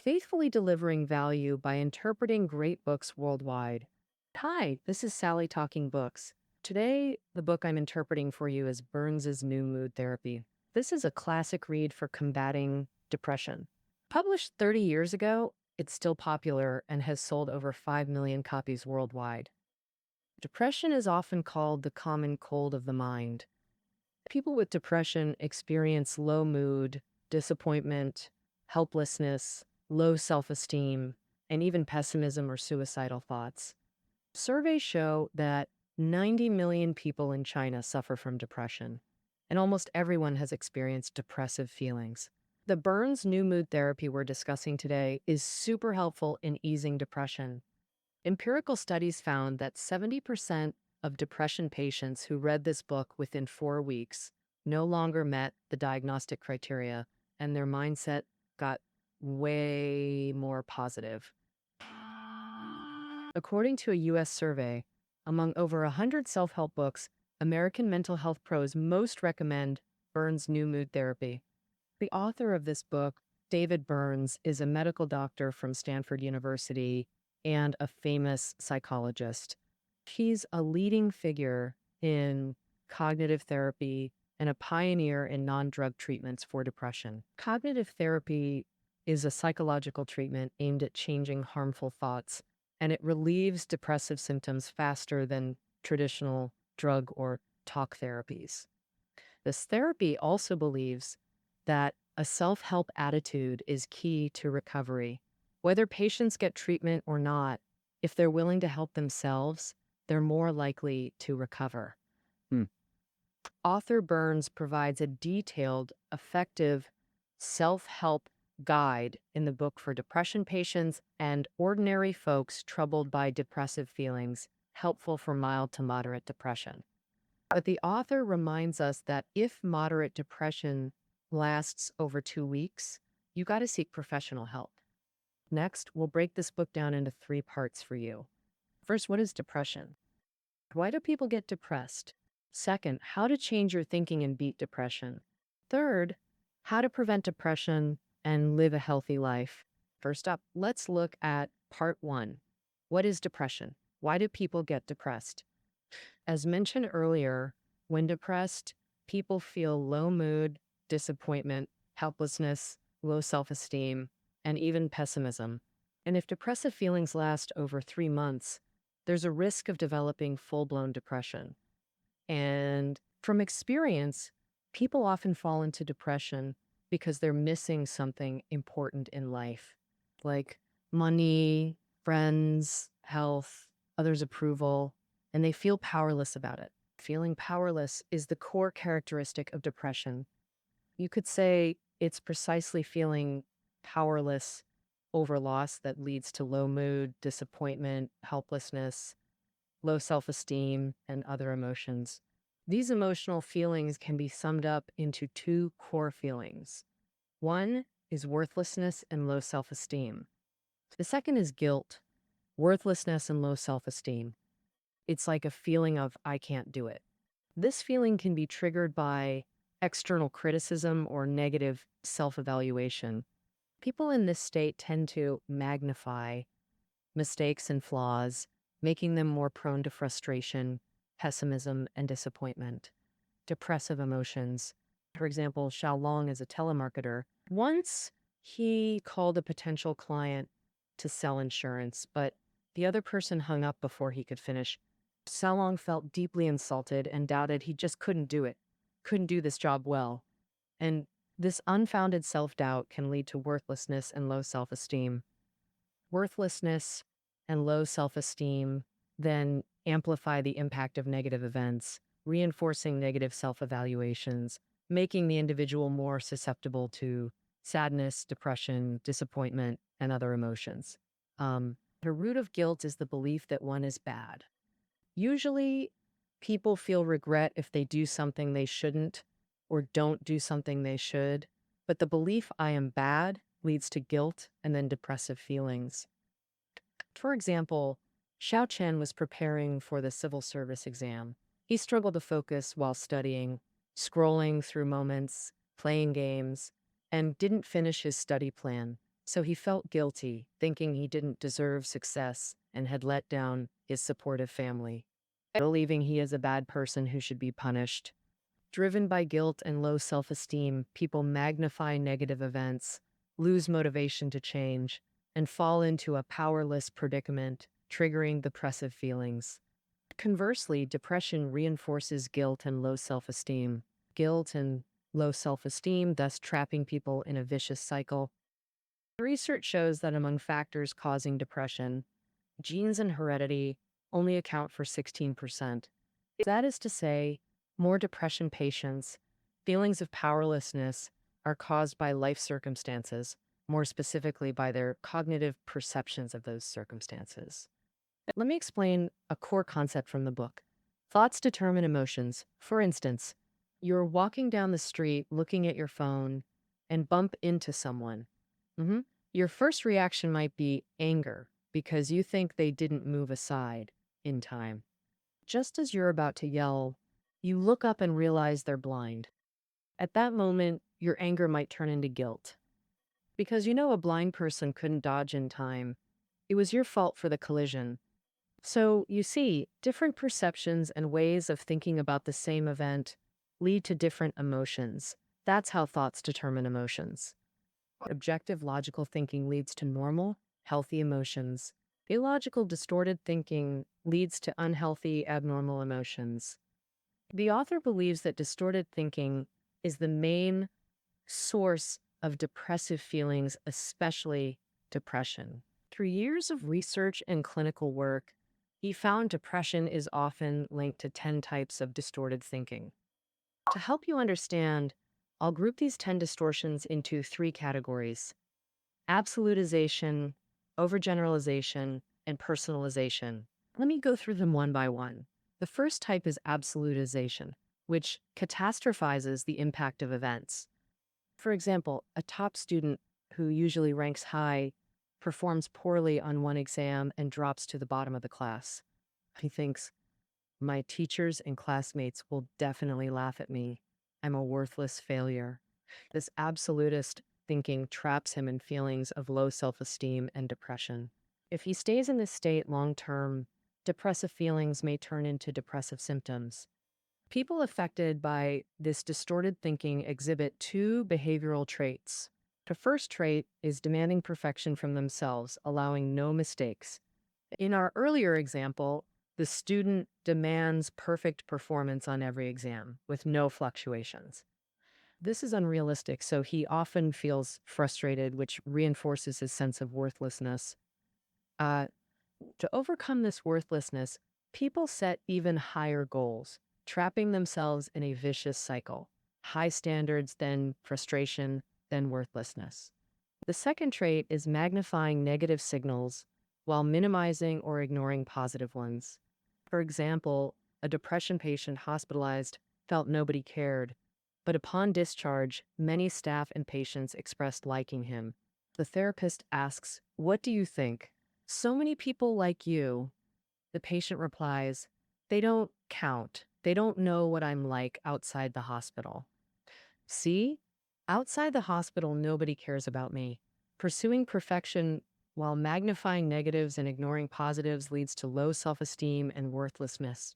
faithfully delivering value by interpreting great books worldwide. Hi, this is Sally talking books. Today, the book I'm interpreting for you is Burns's New Mood Therapy. This is a classic read for combating depression. Published 30 years ago, it's still popular and has sold over 5 million copies worldwide. Depression is often called the common cold of the mind. People with depression experience low mood, disappointment, helplessness, low self esteem, and even pessimism or suicidal thoughts. Surveys show that 90 million people in China suffer from depression, and almost everyone has experienced depressive feelings. The Burns New Mood Therapy we're discussing today is super helpful in easing depression. Empirical studies found that 70% of depression patients who read this book within 4 weeks no longer met the diagnostic criteria, and their mindset got way more positive. According to a US survey, among over 100 self help books, American mental health pros most recommend Burns' New Mood Therapy. The author of this book, David Burns, is a medical doctor from Stanford University and a famous psychologist. He's a leading figure in cognitive therapy and a pioneer in non-drug treatments for depression. Cognitive therapy is a psychological treatment aimed at changing harmful thoughts, and it relieves depressive symptoms faster than traditional drug or talk therapies. This therapy also believes that a self-help attitude is key to recovery. Whether patients get treatment or not, if they're willing to help themselves, they're more likely to recover. Hmm. Author Burns provides a detailed, effective self-help guide in the book for depression patients and ordinary folks troubled by depressive feelings, helpful for mild to moderate depression. But the author reminds us that if moderate depression lasts over 2 weeks, you got to seek professional help. Next, we'll break this book down into 3 parts for you. First, what is depression? Why do people get depressed? Second, how to change your thinking and beat depression. Third, how to prevent depression and live a healthy life. First up, let's look at part 1. What is depression? Why do people get depressed? As mentioned earlier, when depressed, people feel low mood, disappointment, helplessness, low self-esteem, and even pessimism. And if depressive feelings last over 3 months, there's a risk of developing full-blown depression. And from experience, people often fall into depression because they're missing something important in life, like money, friends, health, others' approval, and they feel powerless about it. Feeling powerless is the core characteristic of depression. You could say it's precisely feeling powerless over loss that leads to low mood, disappointment, helplessness, low self-esteem, and other emotions. These emotional feelings can be summed up into 2 core feelings. One is worthlessness and low self-esteem. The second is guilt, worthlessness, and low self-esteem. It's like a feeling of, I can't do it. This feeling can be triggered by external criticism or negative self-evaluation. People in this state tend to magnify mistakes and flaws, making them more prone to frustration, pessimism, and disappointment. Depressive emotions. For example, Xiaolong is a telemarketer. Once he called a potential client to sell insurance, but the other person hung up before he could finish. Xiaolong felt deeply insulted and doubted he just couldn't do it, couldn't do this job well. And this unfounded self-doubt can lead to worthlessness and low self-esteem. Worthlessness and low self-esteem then amplify the impact of negative events, reinforcing negative self-evaluations, making the individual more susceptible to sadness, depression, disappointment, and other emotions. The root of guilt is the belief that one is bad. Usually, people feel regret if they do something they shouldn't or don't do something they should, but the belief I am bad leads to guilt and then depressive feelings. For example, Xiao Chen was preparing for the civil service exam. He struggled to focus while studying, scrolling through moments, playing games, and didn't finish his study plan. So he felt guilty, thinking he didn't deserve success and had let down his supportive family, believing he is a bad person who should be punished. Driven by guilt and low self-esteem, people magnify negative events, lose motivation to change, and fall into a powerless predicament, triggering depressive feelings. Conversely, depression reinforces guilt and low self-esteem. Guilt and low self-esteem, thus trapping people in a vicious cycle. Research shows that among factors causing depression, genes and heredity only account for 16%. That is to say, more depression patients' feelings of powerlessness are caused by life circumstances, more specifically by their cognitive perceptions of those circumstances. Let me explain a core concept from the book. Thoughts determine emotions. For instance, you're walking down the street looking at your phone and bump into someone. Your first reaction might be anger because you think they didn't move aside in time. Just as you're about to yell, you look up and realize they're blind. At that moment, your anger might turn into guilt. Because you know a blind person couldn't dodge in time. It was your fault for the collision. So, you see, different perceptions and ways of thinking about the same event lead to different emotions. That's how thoughts determine emotions. Objective logical thinking leads to normal, healthy emotions. Illogical, distorted thinking leads to unhealthy, abnormal emotions. The author believes that distorted thinking is the main source of depressive feelings, especially depression. Through years of research and clinical work, he found depression is often linked to 10 types of distorted thinking. To help you understand, I'll group these 10 distortions into 3 categories: absolutization, overgeneralization, and personalization. Let me go through them one by one. The first type is absolutization, which catastrophizes the impact of events. For example, a top student who usually ranks high performs poorly on one exam and drops to the bottom of the class. He thinks, my teachers and classmates will definitely laugh at me. I'm a worthless failure. This absolutist thinking traps him in feelings of low self-esteem and depression. If he stays in this state long term, depressive feelings may turn into depressive symptoms. People affected by this distorted thinking exhibit 2 behavioral traits. The first trait is demanding perfection from themselves, allowing no mistakes. In our earlier example, the student demands perfect performance on every exam with no fluctuations. This is unrealistic, so he often feels frustrated, which reinforces his sense of worthlessness. Uh, to overcome this worthlessness, people set even higher goals, trapping themselves in a vicious cycle. High standards, then frustration, then worthlessness. The second trait is magnifying negative signals while minimizing or ignoring positive ones. For example, a depression patient hospitalized felt nobody cared, but upon discharge, many staff and patients expressed liking him. The therapist asks, "What do you think?" "So many people like you." The patient replies, "They don't count. They don't know what I'm like outside the hospital." See? Outside the hospital, nobody cares about me. Pursuing perfection while magnifying negatives and ignoring positives leads to low self-esteem and worthlessness.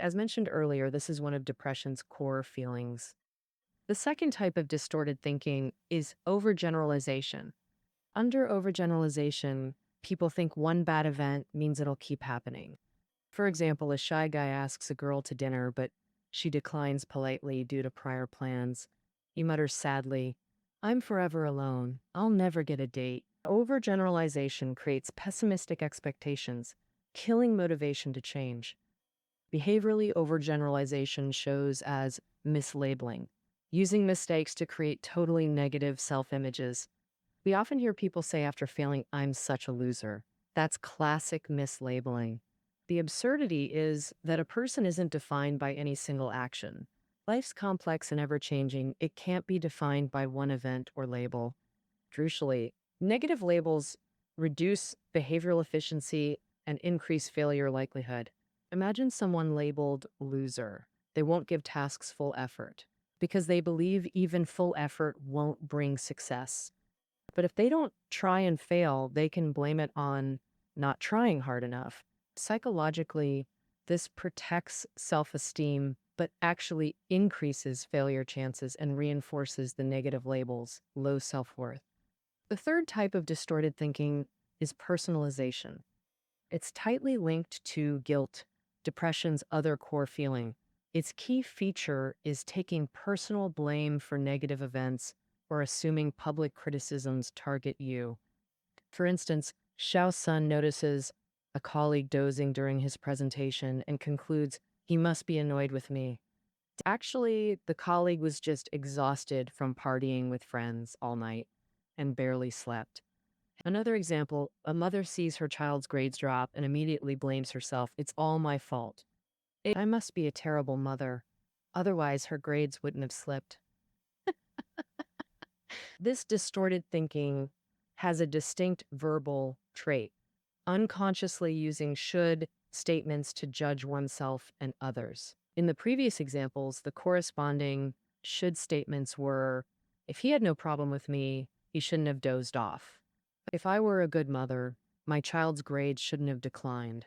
As mentioned earlier, this is one of depression's core feelings. The second type of distorted thinking is overgeneralization. Under overgeneralization, people think one bad event means it'll keep happening. For example, a shy guy asks a girl to dinner, but she declines politely due to prior plans. He mutters sadly, "I'm forever alone. I'll never get a date." Overgeneralization creates pessimistic expectations, killing motivation to change. Behaviorally, overgeneralization shows as mislabeling, using mistakes to create totally negative self-images. We often hear people say after failing, "I'm such a loser." That's classic mislabeling. The absurdity is that a person isn't defined by any single action. Life's complex and ever-changing. It can't be defined by one event or label. Crucially, negative labels reduce behavioral efficiency and increase failure likelihood. Imagine someone labeled loser. They won't give tasks full effort because they believe even full effort won't bring success. But if they don't try and fail, they can blame it on not trying hard enough. Psychologically, this protects self-esteem, but actually increases failure chances and reinforces the negative labels, low self-worth. The third type of distorted thinking is personalization. It's tightly linked to guilt, depression's other core feeling. Its key feature is taking personal blame for negative events or assuming public criticisms target you. For instance, Xiao Sun notices a colleague dozing during his presentation and concludes he must be annoyed with me. Actually, the colleague was just exhausted from partying with friends all night and barely slept. Another example, a mother sees her child's grades drop and immediately blames herself. It's all my fault. I must be a terrible mother. Otherwise, her grades wouldn't have slipped. This distorted thinking has a distinct verbal trait, unconsciously using should statements to judge oneself and others. In the previous examples, the corresponding should statements were, if he had no problem with me, he shouldn't have dozed off. If I were a good mother, my child's grades shouldn't have declined.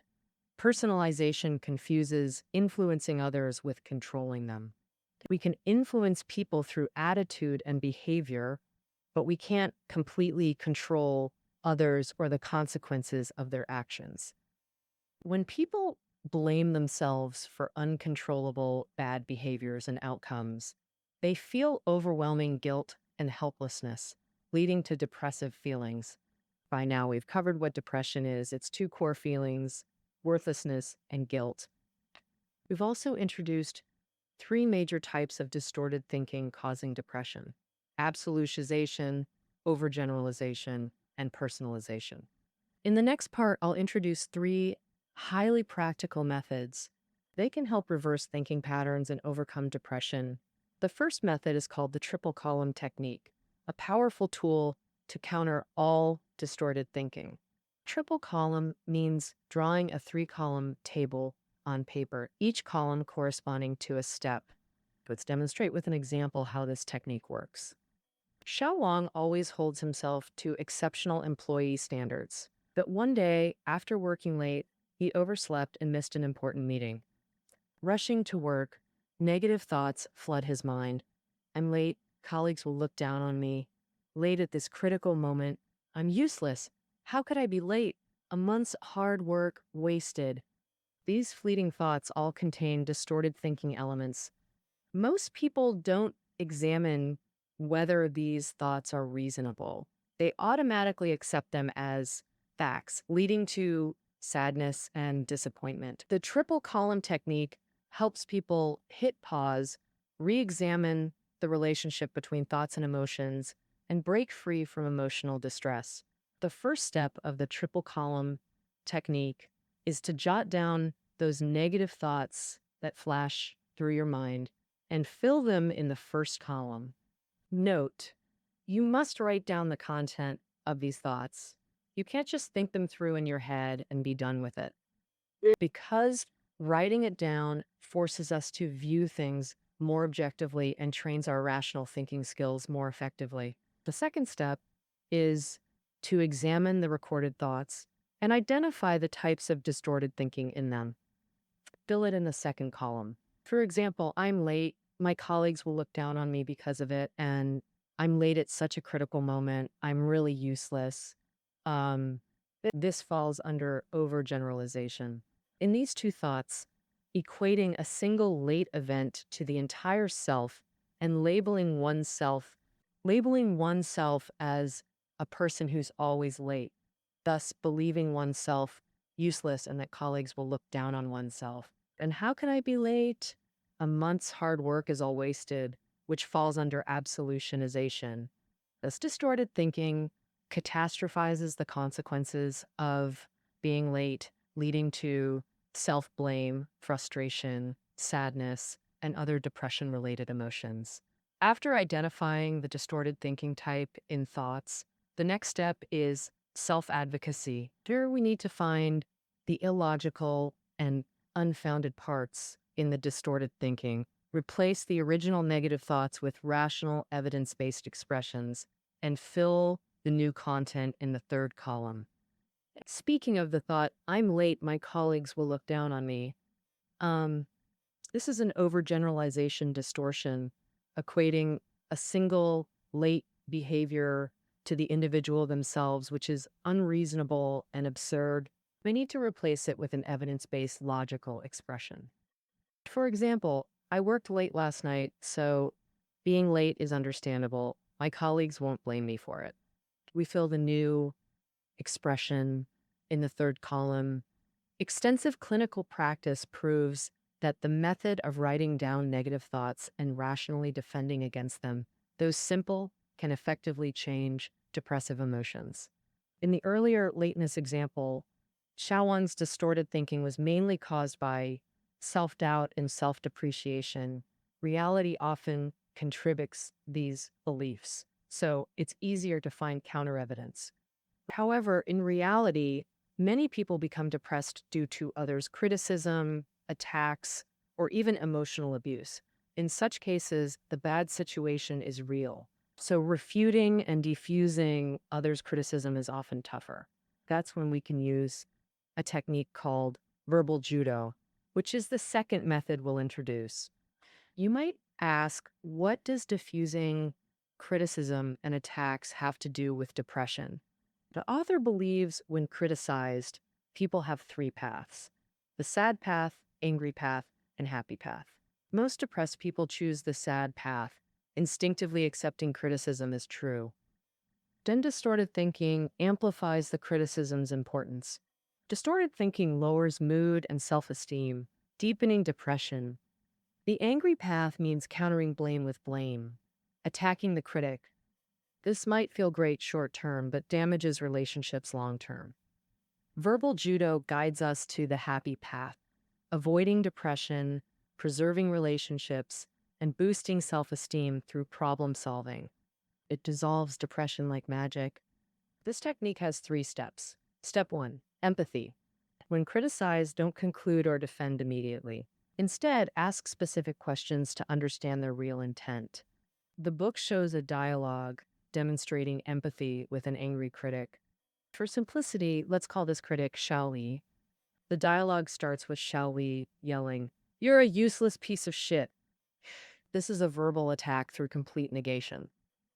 Personalization confuses influencing others with controlling them. We can influence people through attitude and behavior, but we can't completely control others or the consequences of their actions. When people blame themselves for uncontrollable bad behaviors and outcomes, they feel overwhelming guilt and helplessness, leading to depressive feelings. By now, we've covered what depression is, its two core feelings, worthlessness and guilt. We've also introduced three major types of distorted thinking causing depression: absolutization, overgeneralization, and personalization. In the next part, I'll introduce three highly practical methods. They can help reverse thinking patterns and overcome depression. The first method is called the triple column technique, a powerful tool to counter all distorted thinking. Triple column means drawing a three-column table on paper, each column corresponding to a step. Let's demonstrate with an example how this technique works. Xiao Wang always holds himself to exceptional employee standards, but one day, after working late, he overslept and missed an important meeting. Rushing to work, negative thoughts flood his mind. I'm late, colleagues will look down on me. Late at this critical moment, I'm useless. How could I be late? A month's hard work wasted. These fleeting thoughts all contain distorted thinking elements. Most people don't examine whether these thoughts are reasonable. They automatically accept them as facts, leading to sadness and disappointment. The triple column technique helps people hit pause, re-examine the relationship between thoughts and emotions, and break free from emotional distress. The first step of the triple column technique is to jot down those negative thoughts that flash through your mind and fill them in the first column. Note, you must write down the content of these thoughts. You can't just think them through in your head and be done with it. Because writing it down forces us to view things more objectively and trains our rational thinking skills more effectively. The second step is to examine the recorded thoughts and identify the types of distorted thinking in them. Fill it in the second column. For example, I'm late. My colleagues will look down on me because of it, and I'm late at such a critical moment. I'm really useless. This falls under overgeneralization. In these two thoughts, equating a single late event to the entire self and labeling oneself as a person who's always late, thus believing oneself useless and that colleagues will look down on oneself. And how can I be late? A month's hard work is all wasted, which falls under absolutization. This distorted thinking catastrophizes the consequences of being late, leading to self-blame, frustration, sadness, and other depression-related emotions. After identifying the distorted thinking type in thoughts, the next step is self-advocacy. Here we need to find the illogical and unfounded parts in the distorted thinking, replace the original negative thoughts with rational, evidence-based expressions, and fill the new content in the third column. Speaking of the thought, I'm late, my colleagues will look down on me. Um, this is an overgeneralization distortion, equating a single late behavior to the individual themselves, which is unreasonable and absurd. We need to replace it with an evidence-based logical expression. For example, I worked late last night, so being late is understandable. My colleagues won't blame me for it. We fill the new expression in the third column. Extensive clinical practice proves that the method of writing down negative thoughts and rationally defending against them, those simple, can effectively change depressive emotions. In the earlier lateness example, Shawan's distorted thinking was mainly caused by self-doubt and self-depreciation. Reality often contributes these beliefs, so it's easier to find counter-evidence. However, in reality, many people become depressed due to others' criticism, attacks, or even emotional abuse. In such cases, the bad situation is real. So refuting and defusing others' criticism is often tougher. That's when we can use a technique called verbal judo, which is the second method we'll introduce. You might ask, what does diffusing criticism and attacks have to do with depression? The author believes when criticized, people have three paths: the sad path, angry path, and happy path. Most depressed people choose the sad path, instinctively accepting criticism as true. Then distorted thinking amplifies the criticism's importance. Distorted thinking lowers mood and self-esteem, deepening depression. The angry path means countering blame with blame, attacking the critic. This might feel great short-term, but damages relationships long-term. Verbal judo guides us to the happy path, avoiding depression, preserving relationships, and boosting self-esteem through problem-solving. It dissolves depression like magic. This technique has 3 steps. Step 1, empathy. When criticized, don't conclude or defend immediately. Instead, ask specific questions to understand their real intent. The book shows a dialogue demonstrating empathy with an angry critic. For simplicity, let's call this critic Xiaoli. The dialogue starts with Xiaoli yelling, "You're a useless piece of shit." This is a verbal attack through complete negation.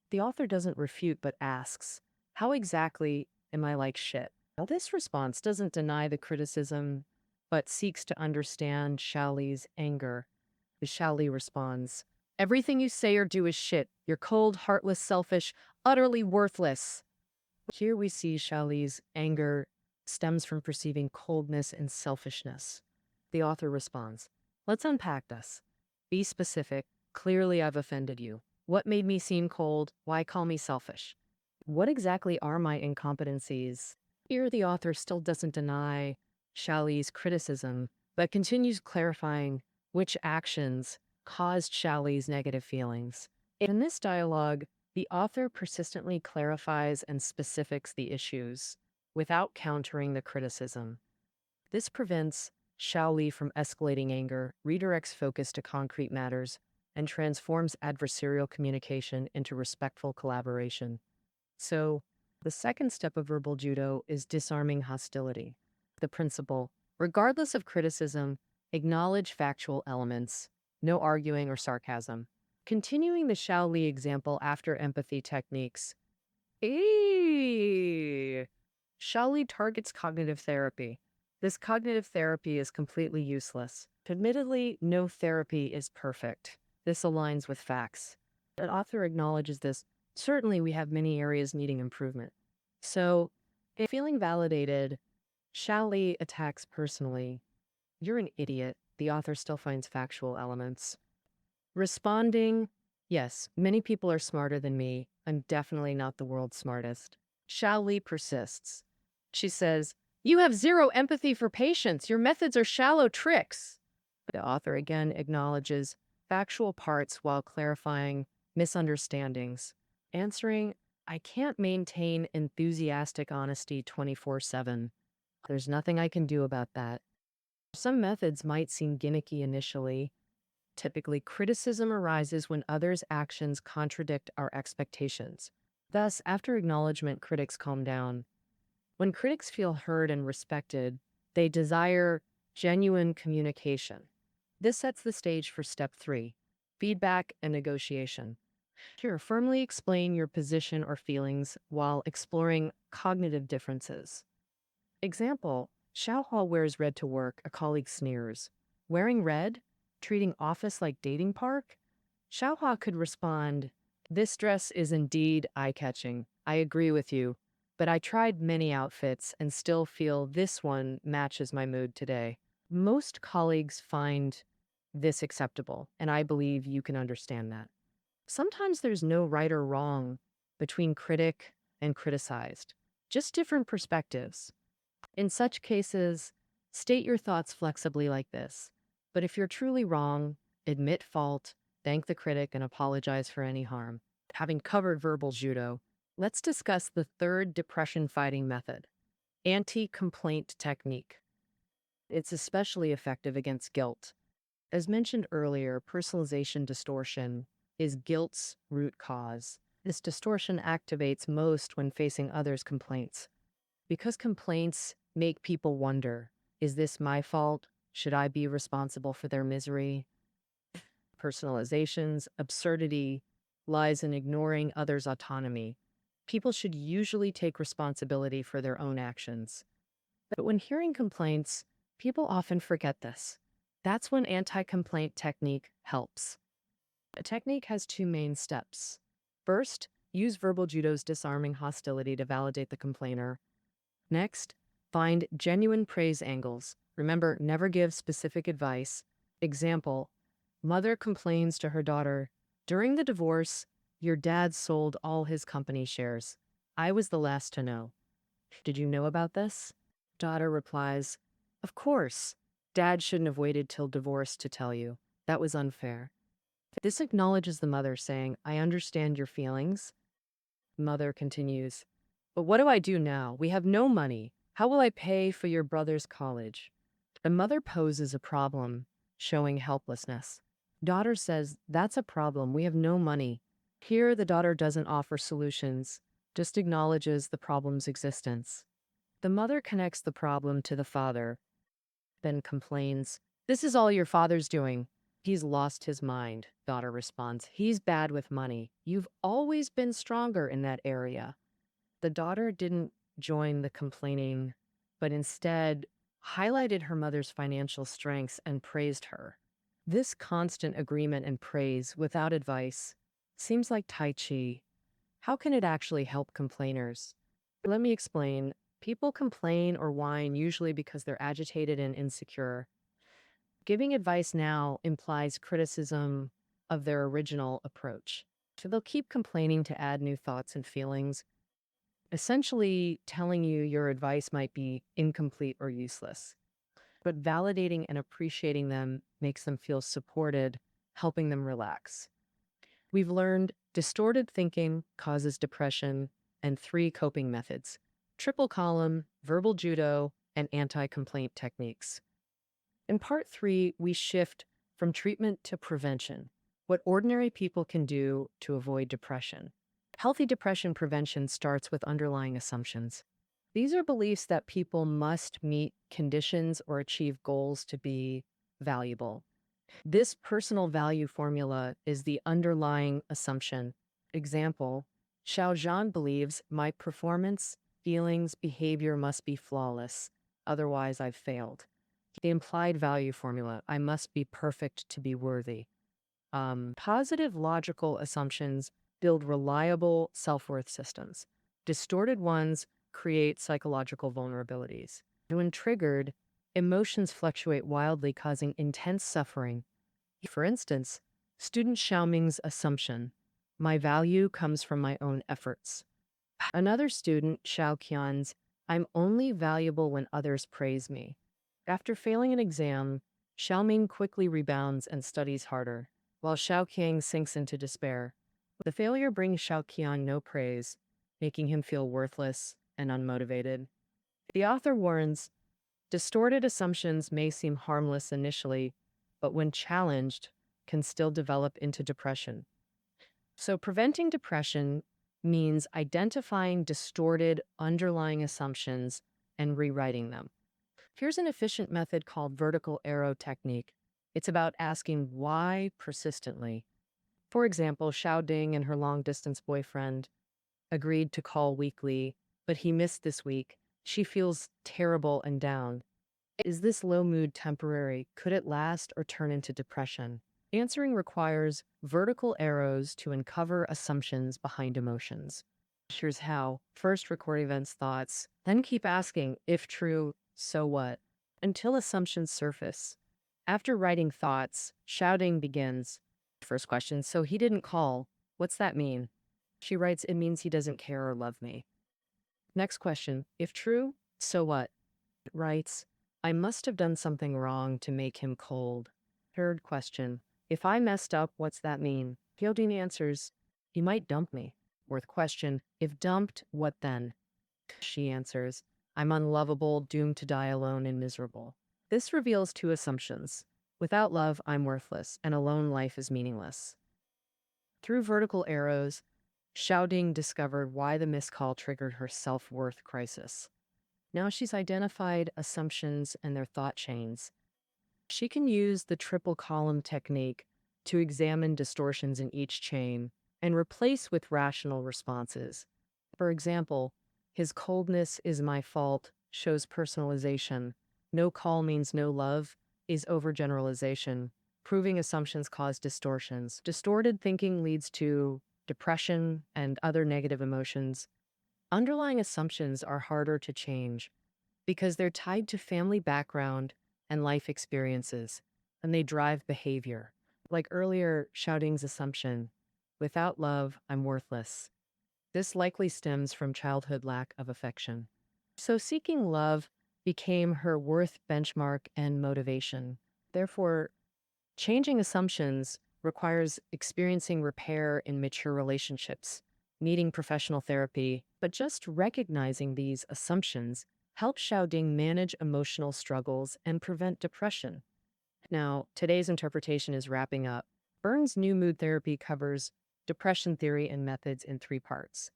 The author doesn't refute but asks, "How exactly am I like shit?" Now, this response doesn't deny the criticism, but seeks to understand Xiaoli's anger. The Xiaoli responds, "Everything you say or do is shit. You're cold, heartless, selfish, utterly worthless." Here we see Xiaoli's anger stems from perceiving coldness and selfishness. The author responds, "Let's unpack this. Be specific. Clearly, I've offended you. What made me seem cold? Why call me selfish? What exactly are my incompetencies?" Here, the author still doesn't deny Xiaoli's criticism, but continues clarifying which actions caused Xiaoli's negative feelings. In this dialogue, the author persistently clarifies and specifics the issues without countering the criticism. This prevents Xiaoli from escalating anger, redirects focus to concrete matters, and transforms adversarial communication into respectful collaboration. So, the second step of verbal judo is disarming hostility. The principle, regardless of criticism, acknowledge factual elements, no arguing or sarcasm. Continuing the Xiaoli example after empathy techniques. Xiaoli targets cognitive therapy. This cognitive therapy is completely useless. Admittedly, no therapy is perfect. This aligns with facts. The author acknowledges this. Certainly, we have many areas needing improvement. So, if feeling validated, Xiaoli attacks personally. "You're an idiot." The author still finds factual elements. Responding, "Yes, many people are smarter than me. I'm definitely not the world's smartest." Xiaoli persists. She says, "You have zero empathy for patients. Your methods are shallow tricks." The author again acknowledges factual parts while clarifying misunderstandings, answering, "I can't maintain enthusiastic honesty 24/7. There's nothing I can do about that." Some methods might seem gimmicky initially. Typically, criticism arises when others' actions contradict our expectations. Thus, after acknowledgement, critics calm down. When critics feel heard and respected, they desire genuine communication. This sets the stage for step 3, feedback and negotiation. Here, firmly explain your position or feelings while exploring cognitive differences. Example, Xiaohua wears red to work, a colleague sneers. Wearing red? Treating office like dating park? Xiaohua could respond, this dress is indeed eye-catching. I agree with you, but I tried many outfits and still feel this one matches my mood today. Most colleagues find this acceptable, and I believe you can understand that. Sometimes there's no right or wrong between critic and criticized, just different perspectives. In such cases, state your thoughts flexibly like this. But if you're truly wrong, admit fault, thank the critic, and apologize for any harm. Having covered verbal judo, let's discuss the third depression fighting method, anti-complaint technique. It's especially effective against guilt. As mentioned earlier, personalization distortion is guilt's root cause. This distortion activates most when facing others' complaints. Because complaints make people wonder, is this my fault? Should I be responsible for their misery? Personalization's absurdity lies in ignoring others' autonomy. People should usually take responsibility for their own actions. But when hearing complaints, people often forget this. That's when anti-complaint technique helps. A technique has 2 main steps. First, use verbal judo's disarming hostility to validate the complainer. Next, find genuine praise angles. Remember, never give specific advice. Example, mother complains to her daughter, during the divorce, your dad sold all his company shares. I was the last to know. Did you know about this? Daughter replies, of course. Dad shouldn't have waited till divorce to tell you. That was unfair. This acknowledges the mother, saying, I understand your feelings. Mother continues, but what do I do now? We have no money. How will I pay for your brother's college? The mother poses a problem, showing helplessness. Daughter says, that's a problem. We have no money. Here, the daughter doesn't offer solutions, just acknowledges the problem's existence. The mother connects the problem to the father, then complains, this is all your father's doing. He's lost his mind, daughter responds. He's bad with money. You've always been stronger in that area. The daughter didn't join the complaining, but instead highlighted her mother's financial strengths and praised her. This constant agreement and praise without advice seems like Tai Chi. How can it actually help complainers? Let me explain. People complain or whine usually because they're agitated and insecure. Giving advice now implies criticism of their original approach. So they'll keep complaining to add new thoughts and feelings, essentially telling you your advice might be incomplete or useless. But validating and appreciating them makes them feel supported, helping them relax. We've learned distorted thinking causes depression and 3 coping methods: triple column, verbal judo, and anti-complaint techniques. In part 3, we shift from treatment to prevention, what ordinary people can do to avoid depression. Healthy depression prevention starts with underlying assumptions. These are beliefs that people must meet conditions or achieve goals to be valuable. This personal value formula is the underlying assumption. Example, Xiao Zhan believes my performance, feelings, behavior must be flawless. Otherwise, I've failed. The implied value formula, I must be perfect to be worthy. Positive logical assumptions build reliable self-worth systems. Distorted ones create psychological vulnerabilities. When triggered, emotions fluctuate wildly, causing intense suffering. For instance, student Xiaoming's assumption, my value comes from my own efforts. Another student, Xiao Qian's, I'm only valuable when others praise me. After failing an exam, Xiaoming quickly rebounds and studies harder, while Xiao Qiang sinks into despair. The failure brings Xiao Qian no praise, making him feel worthless and unmotivated. The author warns, distorted assumptions may seem harmless initially, but when challenged, can still develop into depression. So preventing depression means identifying distorted underlying assumptions and rewriting them. Here's an efficient method called vertical arrow technique. It's about asking why persistently. For example, Xiao Ding and her long distance boyfriend agreed to call weekly, but he missed this week. She feels terrible and down. Is this low mood temporary? Could it last or turn into depression? Answering requires vertical arrows to uncover assumptions behind emotions. Here's how. First, record events, thoughts, then keep asking, if true, so what? Until assumptions surface. After writing thoughts, shouting begins. First question, so he didn't call. What's that mean? She writes, it means he doesn't care or love me. Next question, if true, so what? Writes, I must have done something wrong to make him cold. Third question, if I messed up, what's that mean? Hyodin answers, he might dump me. Fourth question, if dumped, what then? She answers, I'm unlovable, doomed to die alone and miserable. This reveals two assumptions. Without love, I'm worthless, and alone life is meaningless. Through vertical arrows, Xiaoding discovered why the missed call triggered her self-worth crisis. Now she's identified assumptions and their thought chains. She can use the triple column technique to examine distortions in each chain and replace with rational responses. For example, his coldness is my fault shows personalization. No call means no love is overgeneralization. Proving assumptions cause distortions. Distorted thinking leads to depression and other negative emotions. Underlying assumptions are harder to change because they're tied to family background and life experiences, and they drive behavior. Like earlier, Xiaoding's assumption, without love, I'm worthless. This likely stems from childhood lack of affection. So seeking love became her worth benchmark and motivation. Therefore, changing assumptions requires experiencing repair in mature relationships, needing professional therapy, but just recognizing these assumptions helps Xiaoding manage emotional struggles and prevent depression. Now, today's interpretation is wrapping up. Burns' new mood therapy covers depression theory and methods in three parts.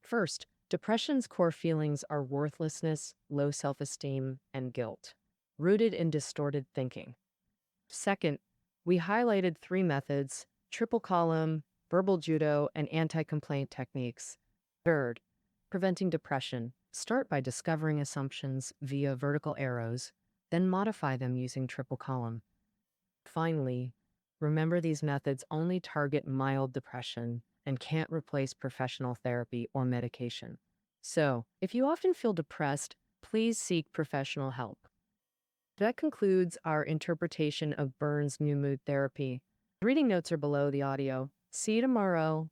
First, depression's core feelings are worthlessness, low self-esteem, and guilt, rooted in distorted thinking. Second, we highlighted three methods: triple column, verbal judo, and anti-complaint techniques. Third, preventing depression. Start by discovering assumptions via vertical arrows, then modify them using triple column. Finally, remember these methods only target mild depression and can't replace professional therapy or medication. So, if you often feel depressed, please seek professional help. That concludes our interpretation of Burns' new mood therapy. Reading notes are below the audio. See you tomorrow.